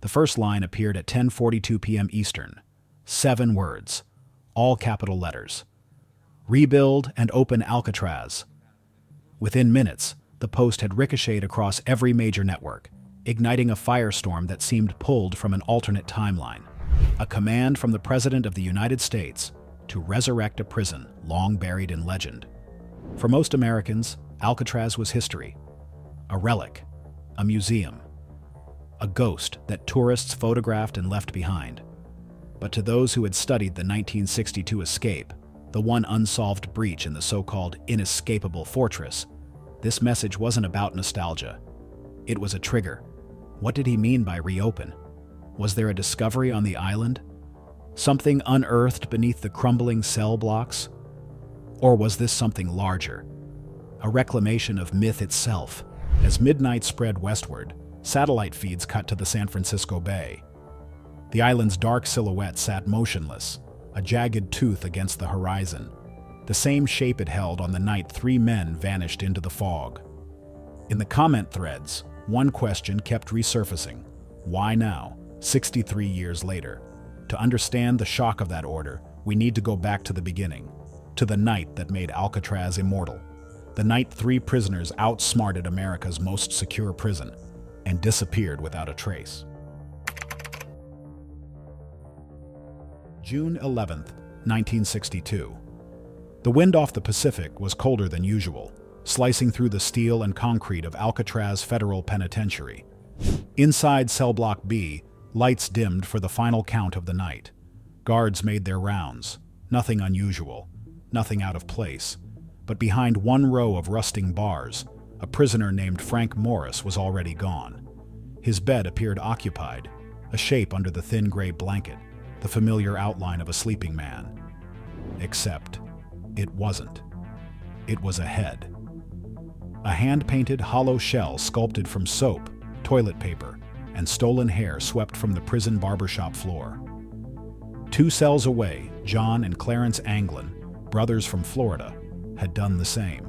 The first line appeared at 10:42 p.m. Eastern. 7 words, all capital letters. Rebuild and open Alcatraz. Within minutes, the post had ricocheted across every major network, igniting a firestorm that seemed pulled from an alternate timeline. A command from the President of the United States to resurrect a prison long buried in legend. For most Americans, Alcatraz was history. A relic, a museum, a ghost that tourists photographed and left behind. But to those who had studied the 1962 escape, the one unsolved breach in the so-called inescapable fortress, this message wasn't about nostalgia. It was a trigger. What did he mean by reopen? Was there a discovery on the island? Something unearthed beneath the crumbling cell blocks? Or was this something larger? A reclamation of myth itself? As midnight spread westward, satellite feeds cut to the San Francisco Bay. The island's dark silhouette sat motionless, a jagged tooth against the horizon, the same shape it held on the night 3 men vanished into the fog. In the comment threads, one question kept resurfacing. Why now, 63 years later? To understand the shock of that order, we need to go back to the beginning, to the night that made Alcatraz immortal. The night 3 prisoners outsmarted America's most secure prison and disappeared without a trace. June 11th, 1962. The wind off the Pacific was colder than usual, slicing through the steel and concrete of Alcatraz Federal Penitentiary. Inside Cell Block B, lights dimmed for the final count of the night. Guards made their rounds. Nothing unusual, nothing out of place. But behind one row of rusting bars, a prisoner named Frank Morris was already gone. His bed appeared occupied, a shape under the thin gray blanket, the familiar outline of a sleeping man. Except, it wasn't. It was a head. A hand-painted hollow shell sculpted from soap, toilet paper, and stolen hair swept from the prison barbershop floor. 2 cells away, John and Clarence Anglin, brothers from Florida, had done the same.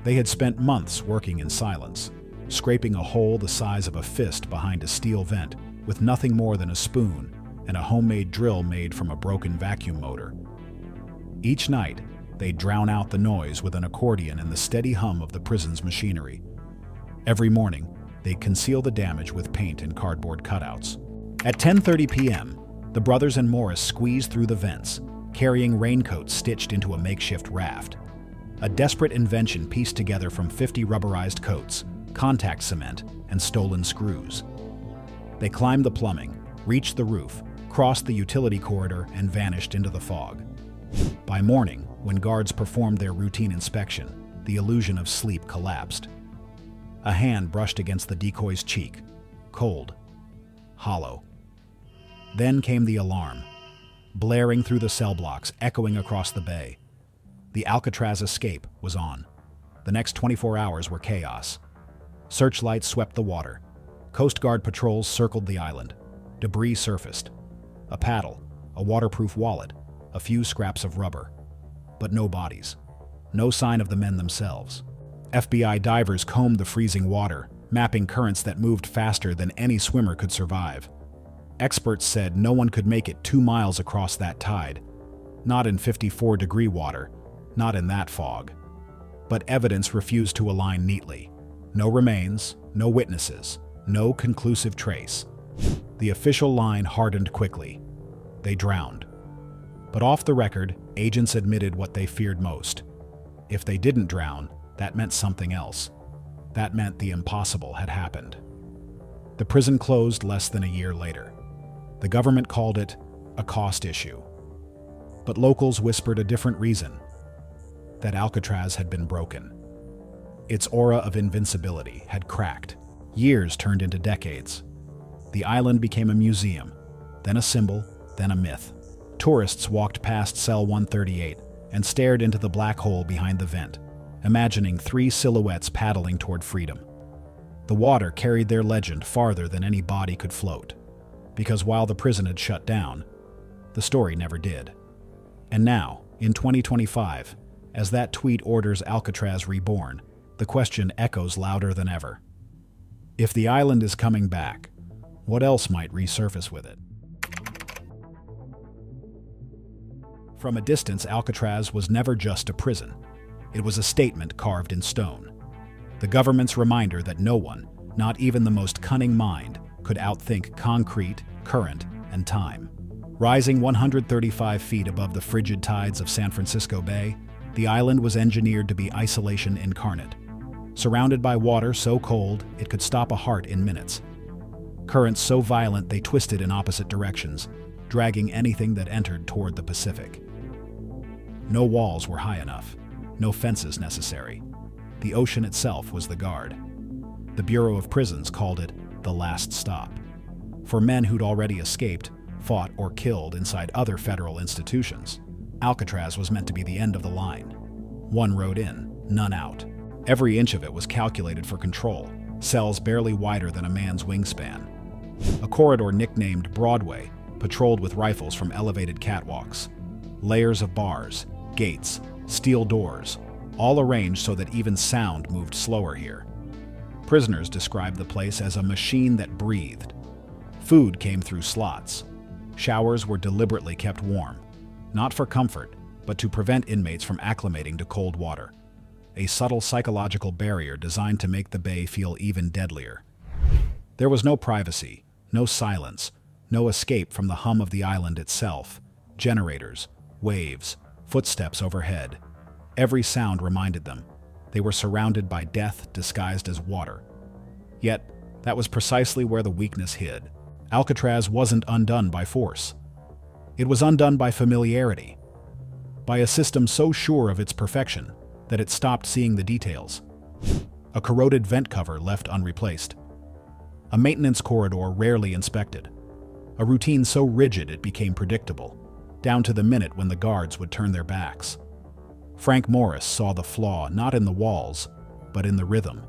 They had spent months working in silence, scraping a hole the size of a fist behind a steel vent with nothing more than a spoon and a homemade drill made from a broken vacuum motor. Each night, they'd drown out the noise with an accordion and the steady hum of the prison's machinery. Every morning, they'd conceal the damage with paint and cardboard cutouts. At 10:30 p.m., the brothers and Morris squeezed through the vents, carrying raincoats stitched into a makeshift raft. A desperate invention pieced together from 50 rubberized coats, contact cement, and stolen screws. They climbed the plumbing, reached the roof, crossed the utility corridor, and vanished into the fog. By morning, when guards performed their routine inspection, the illusion of sleep collapsed. A hand brushed against the decoy's cheek, cold, hollow. Then came the alarm, blaring through the cell blocks, echoing across the bay. The Alcatraz escape was on. The next 24 hours were chaos. Searchlights swept the water. Coast Guard patrols circled the island. Debris surfaced. A paddle, a waterproof wallet, a few scraps of rubber. But no bodies. No sign of the men themselves. FBI divers combed the freezing water, mapping currents that moved faster than any swimmer could survive. Experts said no one could make it 2 miles across that tide. Not in 54-degree water, not in that fog. But evidence refused to align neatly. No remains, no witnesses, no conclusive trace. The official line hardened quickly. They drowned. But off the record, agents admitted what they feared most. If they didn't drown, that meant something else. That meant the impossible had happened. The prison closed less than a year later. The government called it a cost issue. But locals whispered a different reason: that Alcatraz had been broken. Its aura of invincibility had cracked. Years turned into decades. The island became a museum, then a symbol, then a myth. Tourists walked past cell 138 and stared into the black hole behind the vent, imagining 3 silhouettes paddling toward freedom. The water carried their legend farther than any body could float, because while the prison had shut down, the story never did. And now, in 2025, as that tweet orders Alcatraz reborn, the question echoes louder than ever. If the island is coming back, What else might resurface with it? From a distance, Alcatraz was never just a prison. It was a statement carved in stone. The government's reminder that no one, not even the most cunning mind, could outthink concrete, current, and time. Rising 135 feet above the frigid tides of San Francisco Bay, the island was engineered to be isolation incarnate. Surrounded by water so cold it could stop a heart in minutes. Currents so violent they twisted in opposite directions, dragging anything that entered toward the Pacific. No walls were high enough, no fences necessary. The ocean itself was the guard. The Bureau of Prisons called it the last stop. For men who'd already escaped, fought, or killed inside other federal institutions, Alcatraz was meant to be the end of the line. One road in, none out. Every inch of it was calculated for control, cells barely wider than a man's wingspan. A corridor nicknamed Broadway, patrolled with rifles from elevated catwalks. Layers of bars, gates, steel doors, all arranged so that even sound moved slower here. Prisoners described the place as a machine that breathed. Food came through slots. Showers were deliberately kept warm, not for comfort, but to prevent inmates from acclimating to cold water. A subtle psychological barrier designed to make the bay feel even deadlier. There was no privacy, no silence, no escape from the hum of the island itself. Generators, waves, footsteps overhead. Every sound reminded them they were surrounded by death disguised as water. Yet, that was precisely where the weakness hid. Alcatraz wasn't undone by force. It was undone by familiarity, by a system so sure of its perfection that it stopped seeing the details. A corroded vent cover left unreplaced. A maintenance corridor rarely inspected. A routine so rigid it became predictable, down to the minute when the guards would turn their backs. Frank Morris saw the flaw not in the walls, but in the rhythm.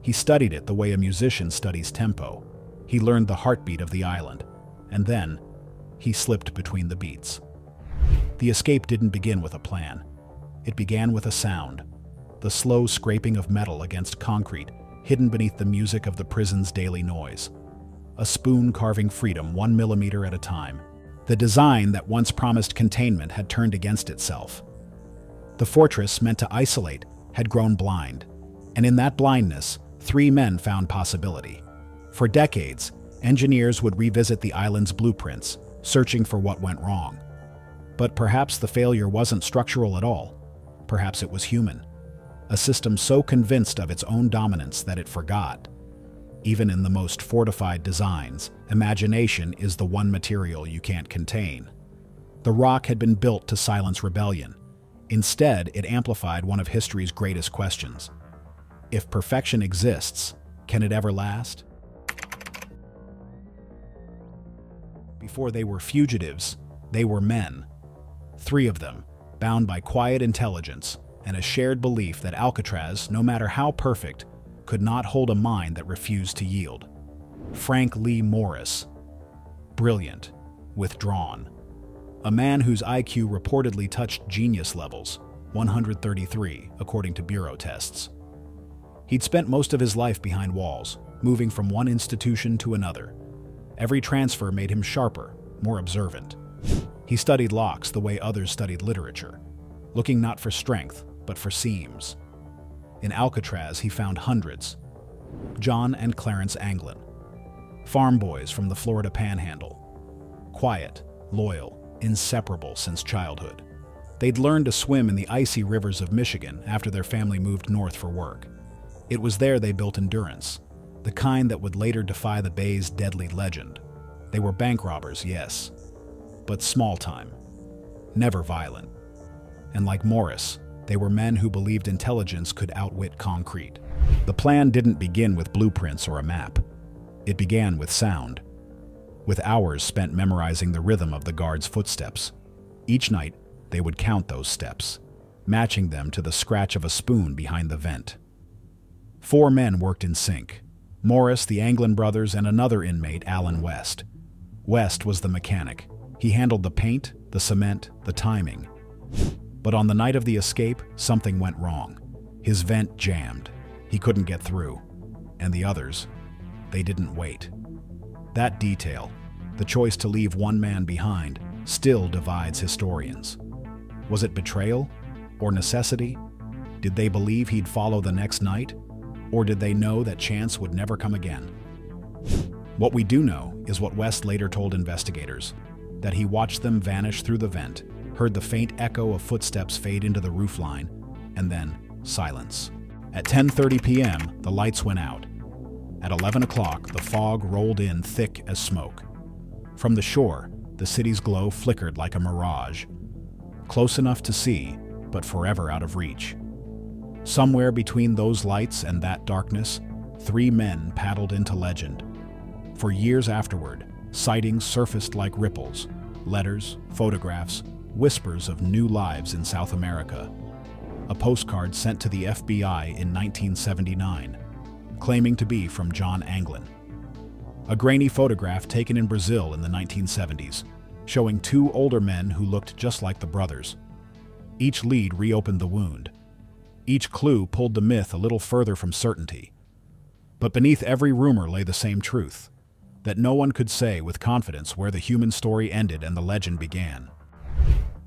He studied it the way a musician studies tempo. He learned the heartbeat of the island, and then he slipped between the beats. The escape didn't begin with a plan. It began with a sound, the slow scraping of metal against concrete, hidden beneath the music of the prison's daily noise. A spoon carving freedom 1 millimeter at a time. The design that once promised containment had turned against itself. The fortress, meant to isolate, had grown blind, and in that blindness, 3 men found possibility. For decades, engineers would revisit the island's blueprints, searching for what went wrong. But perhaps the failure wasn't structural at all. Perhaps it was human. A system so convinced of its own dominance that it forgot. Even in the most fortified designs, imagination is the one material you can't contain. The rock had been built to silence rebellion. Instead, it amplified one of history's greatest questions. If perfection exists, can it ever last? Before they were fugitives, they were men. 3 of them, bound by quiet intelligence and a shared belief that Alcatraz, no matter how perfect, could not hold a mind that refused to yield. Frank Lee Morris. Brilliant. Withdrawn. A man whose IQ reportedly touched genius levels, 133, according to bureau tests. He'd spent most of his life behind walls, moving from one institution to another. Every transfer made him sharper, more observant. He studied locks the way others studied literature, looking not for strength, but for seams. In Alcatraz, he found hundreds. John and Clarence Anglin. Farm boys from the Florida Panhandle. Quiet, loyal, inseparable since childhood. They'd learned to swim in the icy rivers of Michigan after their family moved north for work. It was there they built endurance, the kind that would later defy the Bay's deadly legend. They were bank robbers, yes, but small time, never violent. And like Morris, they were men who believed intelligence could outwit concrete. The plan didn't begin with blueprints or a map. It began with sound, with hours spent memorizing the rhythm of the guards' footsteps. Each night, they would count those steps, matching them to the scratch of a spoon behind the vent. 4 men worked in sync: Morris, the Anglin brothers, and another inmate, Alan West. West was the mechanic. He handled the paint, the cement, the timing. But on the night of the escape, something went wrong. His vent jammed. He couldn't get through. And the others, they didn't wait. That detail, the choice to leave one man behind, still divides historians. Was it betrayal or necessity? Did they believe he'd follow the next night? Or did they know that chance would never come again? What we do know is what West later told investigators, that he watched them vanish through the vent, heard the faint echo of footsteps fade into the roofline, and then silence. At 10:30 p.m., the lights went out. At 11 o'clock, the fog rolled in thick as smoke. From the shore, the city's glow flickered like a mirage. Close enough to see, but forever out of reach. Somewhere between those lights and that darkness, 3 men paddled into legend. For years afterward, sightings surfaced like ripples, letters, photographs, whispers of new lives in South America. A postcard sent to the FBI in 1979, claiming to be from John Anglin. A grainy photograph taken in Brazil in the 1970s, showing 2 older men who looked just like the brothers. Each lead reopened the wound. Each clue pulled the myth a little further from certainty. But beneath every rumor lay the same truth, that no one could say with confidence where the human story ended and the legend began.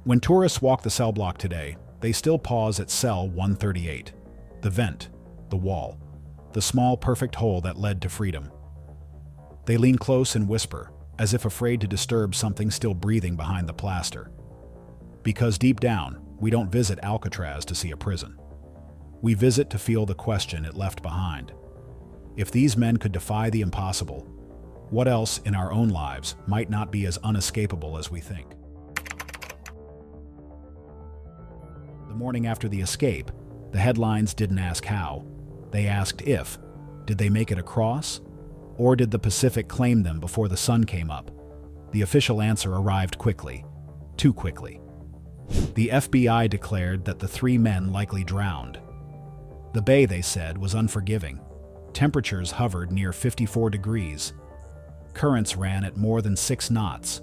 When tourists walk the cell block today, they still pause at cell 138, the vent, the wall, the small perfect hole that led to freedom. They lean close and whisper, as if afraid to disturb something still breathing behind the plaster. Because deep down, we don't visit Alcatraz to see a prison. We visit to feel the question it left behind. If these men could defy the impossible, what else in our own lives might not be as unescapable as we think? The morning after the escape, the headlines didn't ask how. They asked if. Did they make it across? Or did the Pacific claim them before the sun came up? The official answer arrived quickly. Too quickly. The FBI declared that the 3 men likely drowned. The bay, they said, was unforgiving. Temperatures hovered near 54 degrees. Currents ran at more than 6 knots.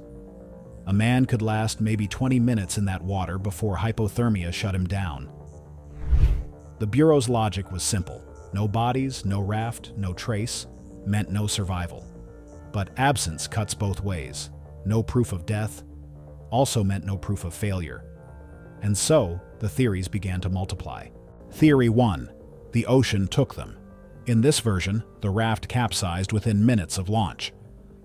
A man could last maybe 20 minutes in that water before hypothermia shut him down. The Bureau's logic was simple. No bodies, no raft, no trace, meant no survival. But absence cuts both ways. No proof of death also meant no proof of failure. And so, the theories began to multiply. Theory 1. The ocean took them. In this version, the raft capsized within minutes of launch.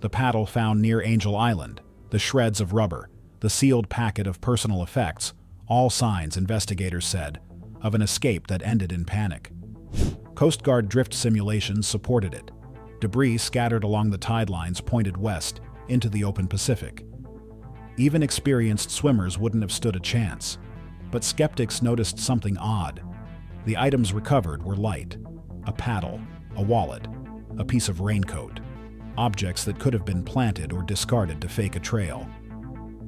The paddle found near Angel Island, the shreds of rubber, the sealed packet of personal effects, all signs, investigators said, of an escape that ended in panic. Coast Guard drift simulations supported it. Debris scattered along the tide lines pointed west into the open Pacific. Even experienced swimmers wouldn't have stood a chance. But skeptics noticed something odd. The items recovered were light. A paddle, a wallet, a piece of raincoat. Objects that could have been planted or discarded to fake a trail.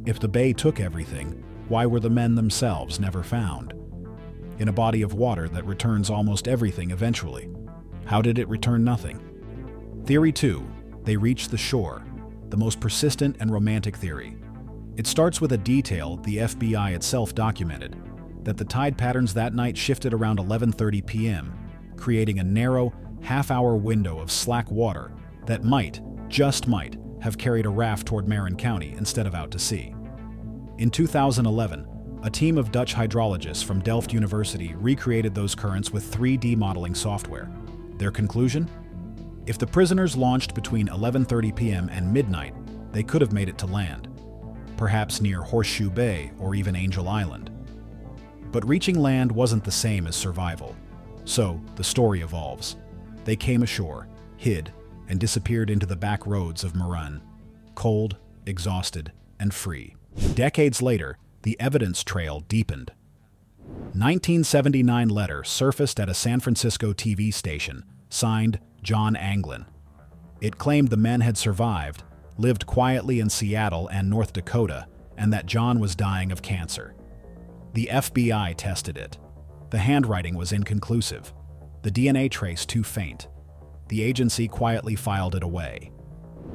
If the bay took everything, why were the men themselves never found? In a body of water that returns almost everything eventually, how did it return nothing? Theory 2. They reached the shore, the most persistent and romantic theory. It starts with a detail the FBI itself documented, that the tide patterns that night shifted around 11:30 p.m., creating a narrow, half-hour window of slack water that might, just might, have carried a raft toward Marin County instead of out to sea. In 2011, a team of Dutch hydrologists from Delft University recreated those currents with 3D modeling software. Their conclusion? If the prisoners launched between 11:30 p.m. and midnight, they could have made it to land, perhaps near Horseshoe Bay or even Angel Island. But reaching land wasn't the same as survival. So, the story evolves. They came ashore, hid, and disappeared into the back roads of Marin, cold, exhausted, and free. Decades later, the evidence trail deepened. 1979 letter surfaced at a San Francisco TV station, signed John Anglin. It claimed the men had survived, lived quietly in Seattle and North Dakota, and that John was dying of cancer. The FBI tested it. The handwriting was inconclusive. The DNA trace too faint. The agency quietly filed it away.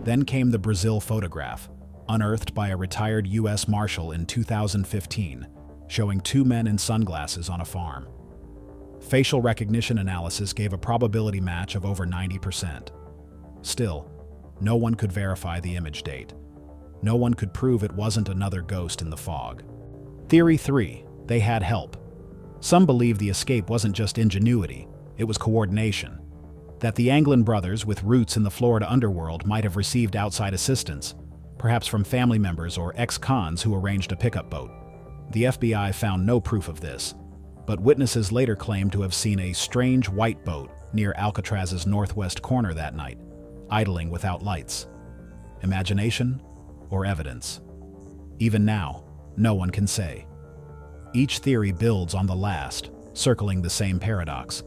Then came the Brazil photograph, unearthed by a retired U.S. Marshal in 2015, showing 2 men in sunglasses on a farm. Facial recognition analysis gave a probability match of over 90%. Still, no one could verify the image date. No one could prove it wasn't another ghost in the fog. Theory 3. They had help. Some believe the escape wasn't just ingenuity, it was coordination. That the Anglin brothers, with roots in the Florida underworld, might have received outside assistance, perhaps from family members or ex-cons who arranged a pickup boat. The FBI found no proof of this, but witnesses later claimed to have seen a strange white boat near Alcatraz's northwest corner that night, idling without lights. Imagination or evidence? Even now, no one can say. Each theory builds on the last, circling the same paradox.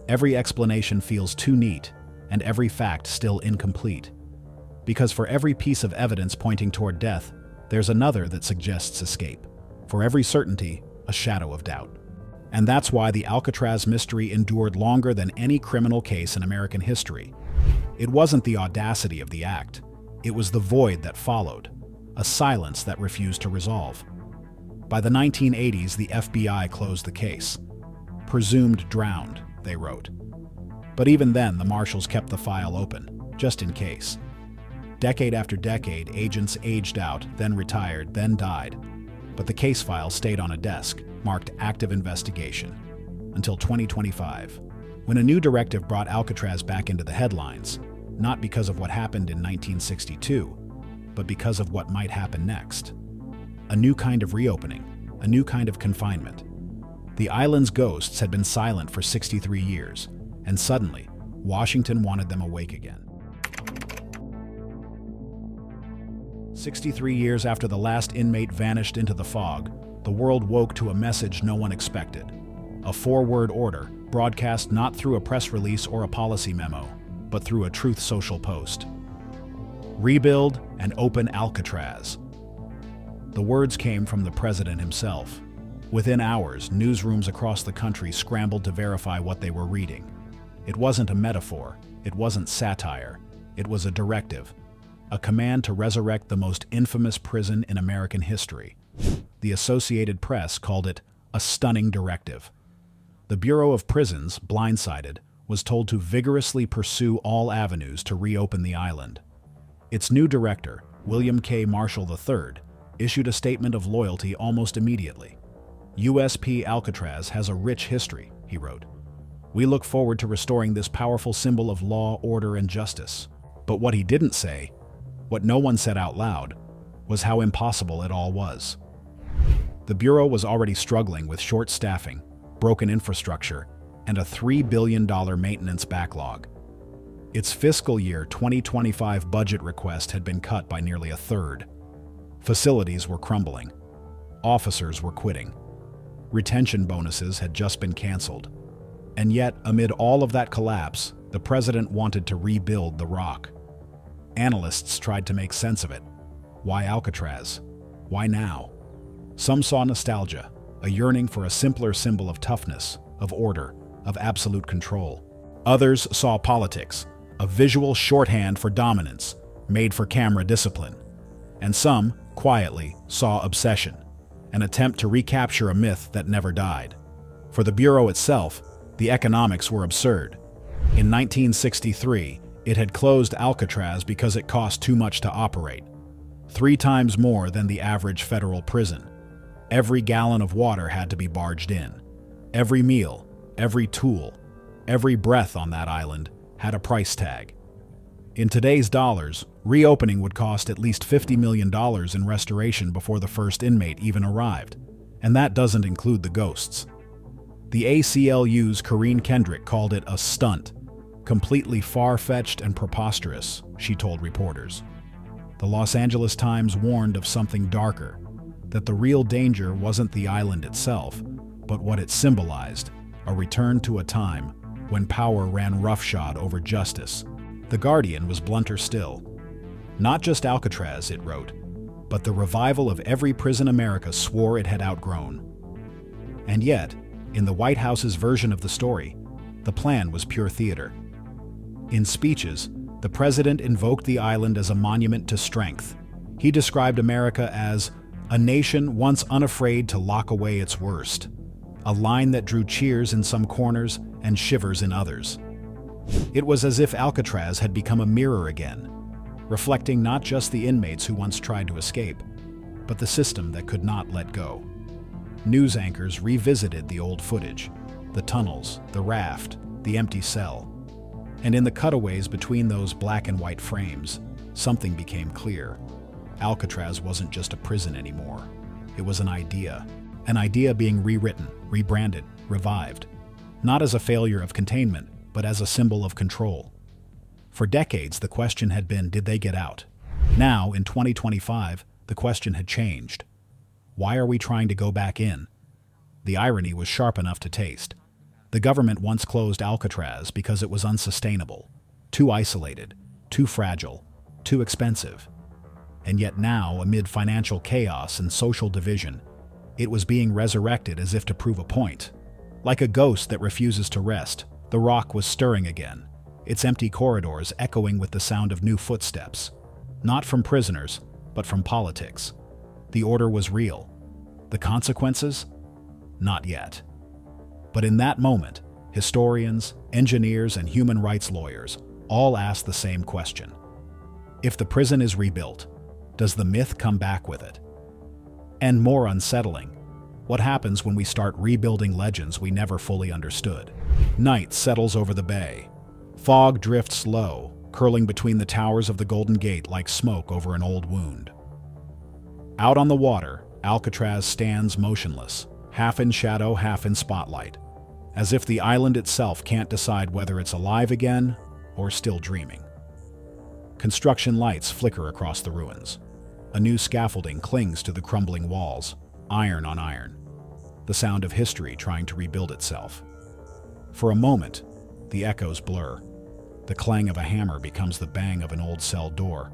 Every explanation feels too neat, and every fact still incomplete. Because for every piece of evidence pointing toward death, there's another that suggests escape. For every certainty, a shadow of doubt. And that's why the Alcatraz mystery endured longer than any criminal case in American history. It wasn't the audacity of the act. It was the void that followed, a silence that refused to resolve. By the 1980s, the FBI closed the case. Presumed drowned, they wrote. But even then, the marshals kept the file open, just in case. Decade after decade, agents aged out, then retired, then died. But the case file stayed on a desk, marked active investigation, until 2025, when a new directive brought Alcatraz back into the headlines, not because of what happened in 1962, but because of what might happen next. A new kind of reopening, a new kind of confinement. The island's ghosts had been silent for 63 years, and suddenly, Washington wanted them awake again. 63 years after the last inmate vanished into the fog, the world woke to a message no one expected. A 4-word order, broadcast not through a press release or a policy memo, but through a Truth Social post. Rebuild and open Alcatraz. The words came from the president himself. Within hours, newsrooms across the country scrambled to verify what they were reading. It wasn't a metaphor, it wasn't satire, it was a directive, a command to resurrect the most infamous prison in American history. The Associated Press called it a stunning directive. The Bureau of Prisons, blindsided, was told to vigorously pursue all avenues to reopen the island. Its new director, William K. Marshall III, issued a statement of loyalty almost immediately. USP Alcatraz has a rich history, he wrote. We look forward to restoring this powerful symbol of law, order, and justice. But what he didn't say, what no one said out loud, was how impossible it all was. The Bureau was already struggling with short staffing, broken infrastructure, and a $3 billion maintenance backlog. Its fiscal year 2025 budget request had been cut by nearly a third. Facilities were crumbling. Officers were quitting. Retention bonuses had just been canceled. And yet, amid all of that collapse, the president wanted to rebuild the rock. Analysts tried to make sense of it. Why Alcatraz? Why now? Some saw nostalgia, a yearning for a simpler symbol of toughness, of order, of absolute control. Others saw politics, a visual shorthand for dominance, made for camera discipline. And some, quietly, saw obsession, an attempt to recapture a myth that never died. For the Bureau itself, the economics were absurd. In 1963, it had closed Alcatraz because it cost too much to operate, 3 times more than the average federal prison. Every gallon of water had to be barged in. Every meal, every tool, every breath on that island had a price tag. In today's dollars, reopening would cost at least $50 million in restoration before the first inmate even arrived, and that doesn't include the ghosts. The ACLU's Corinne Kendrick called it a stunt, completely far-fetched and preposterous, she told reporters. The Los Angeles Times warned of something darker, that the real danger wasn't the island itself, but what it symbolized, a return to a time when power ran roughshod over justice. The Guardian was blunter still. Not just Alcatraz, it wrote, but the revival of every prison America swore it had outgrown. And yet, in the White House's version of the story, the plan was pure theater. In speeches, the president invoked the island as a monument to strength. He described America as a nation once unafraid to lock away its worst, a line that drew cheers in some corners and shivers in others. It was as if Alcatraz had become a mirror again, reflecting not just the inmates who once tried to escape, but the system that could not let go. News anchors revisited the old footage, the tunnels, the raft, the empty cell. And in the cutaways between those black and white frames, something became clear. Alcatraz wasn't just a prison anymore. It was an idea being rewritten, rebranded, revived, not as a failure of containment, but as a symbol of control. For decades, the question had been, did they get out? Now, in 2025, the question had changed. Why are we trying to go back in? The irony was sharp enough to taste. The government once closed Alcatraz because it was unsustainable, too isolated, too fragile, too expensive. And yet now, amid financial chaos and social division, it was being resurrected as if to prove a point. Like a ghost that refuses to rest, the rock was stirring again, its empty corridors echoing with the sound of new footsteps. Not from prisoners, but from politics. The order was real. The consequences? Not yet. But in that moment, historians, engineers, and human rights lawyers all asked the same question. If the prison is rebuilt, does the myth come back with it? And more unsettling, what happens when we start rebuilding legends we never fully understood? Night settles over the bay. Fog drifts low, curling between the towers of the Golden Gate like smoke over an old wound. Out on the water, Alcatraz stands motionless, half in shadow, half in spotlight, as if the island itself can't decide whether it's alive again or still dreaming. Construction lights flicker across the ruins. A new scaffolding clings to the crumbling walls, iron on iron, the sound of history trying to rebuild itself. For a moment, the echoes blur. The clang of a hammer becomes the bang of an old cell door.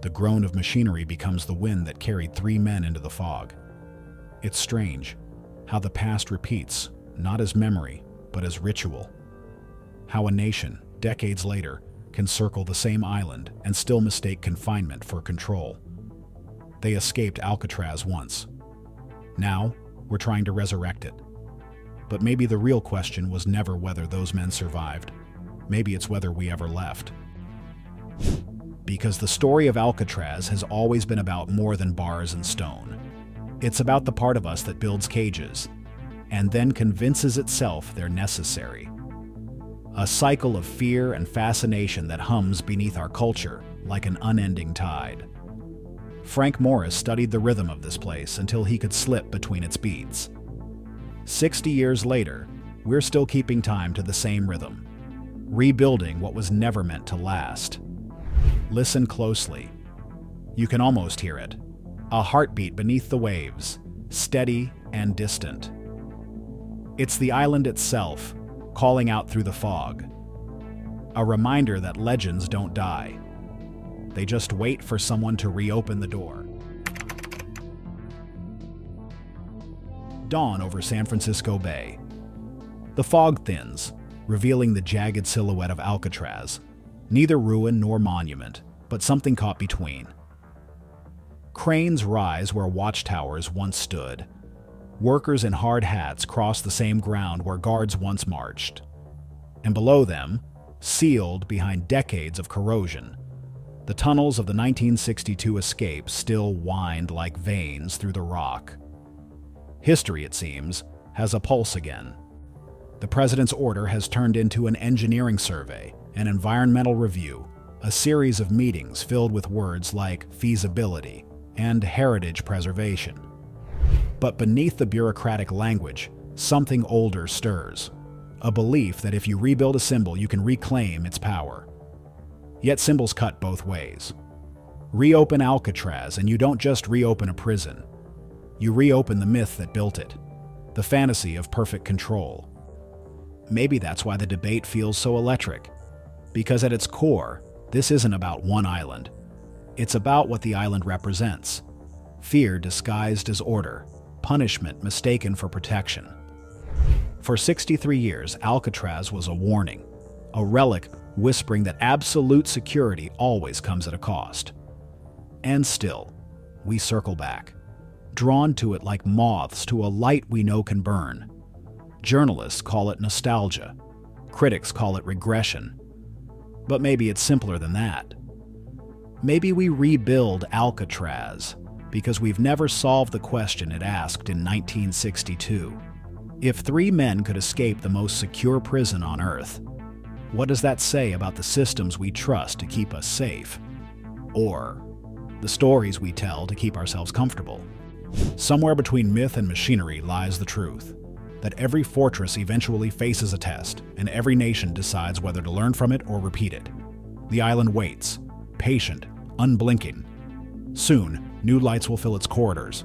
The groan of machinery becomes the wind that carried 3 men into the fog. It's strange how the past repeats, not as memory, but as ritual. How a nation, decades later, can circle the same island and still mistake confinement for control. They escaped Alcatraz once. Now, we're trying to resurrect it. But maybe the real question was never whether those men survived. Maybe it's whether we ever left. Because the story of Alcatraz has always been about more than bars and stone. It's about the part of us that builds cages, and then convinces itself they're necessary. A cycle of fear and fascination that hums beneath our culture like an unending tide. Frank Morris studied the rhythm of this place until he could slip between its beats. 60 years later, we're still keeping time to the same rhythm, rebuilding what was never meant to last. Listen closely. You can almost hear it. A heartbeat beneath the waves, steady and distant. It's the island itself, calling out through the fog. A reminder that legends don't die. They just wait for someone to reopen the door. Dawn over San Francisco Bay. The fog thins, revealing the jagged silhouette of Alcatraz. Neither ruin nor monument, but something caught between. Cranes rise where watchtowers once stood. Workers in hard hats cross the same ground where guards once marched. And below them, sealed behind decades of corrosion, the tunnels of the 1962 escape still wind like veins through the rock. History, it seems, has a pulse again. The president's order has turned into an engineering survey, an environmental review, a series of meetings filled with words like feasibility and heritage preservation. But beneath the bureaucratic language, something older stirs. A belief that if you rebuild a symbol, you can reclaim its power. Yet symbols cut both ways. Reopen Alcatraz, and you don't just reopen a prison. You reopen the myth that built it, the fantasy of perfect control. Maybe that's why the debate feels so electric. Because at its core, this isn't about one island. It's about what the island represents. Fear disguised as order, punishment mistaken for protection. For 63 years, Alcatraz was a warning, a relic whispering that absolute security always comes at a cost. And still, we circle back, drawn to it like moths to a light we know can burn. Journalists call it nostalgia. Critics call it regression. But maybe it's simpler than that. Maybe we rebuild Alcatraz because we've never solved the question it asked in 1962. If 3 men could escape the most secure prison on Earth, what does that say about the systems we trust to keep us safe? Or the stories we tell to keep ourselves comfortable? Somewhere between myth and machinery lies the truth, that every fortress eventually faces a test, and every nation decides whether to learn from it or repeat it. The island waits, patient, unblinking. Soon, new lights will fill its corridors.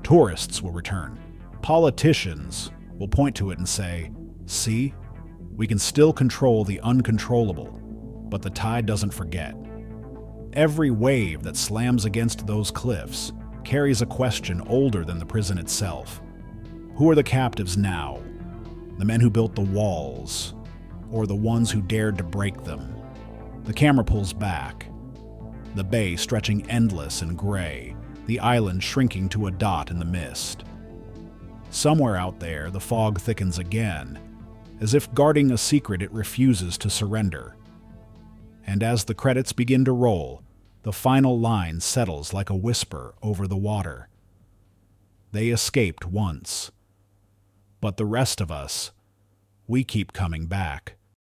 Tourists will return. Politicians will point to it and say, "See, we can still control the uncontrollable, but the tide doesn't forget." Every wave that slams against those cliffs carries a question older than the prison itself. Who are the captives now? The men who built the walls, or the ones who dared to break them? The camera pulls back, the bay stretching endless and gray, the island shrinking to a dot in the mist. Somewhere out there, the fog thickens again, as if guarding a secret it refuses to surrender. And as the credits begin to roll, the final line settles like a whisper over the water. They escaped once, but the rest of us, we keep coming back.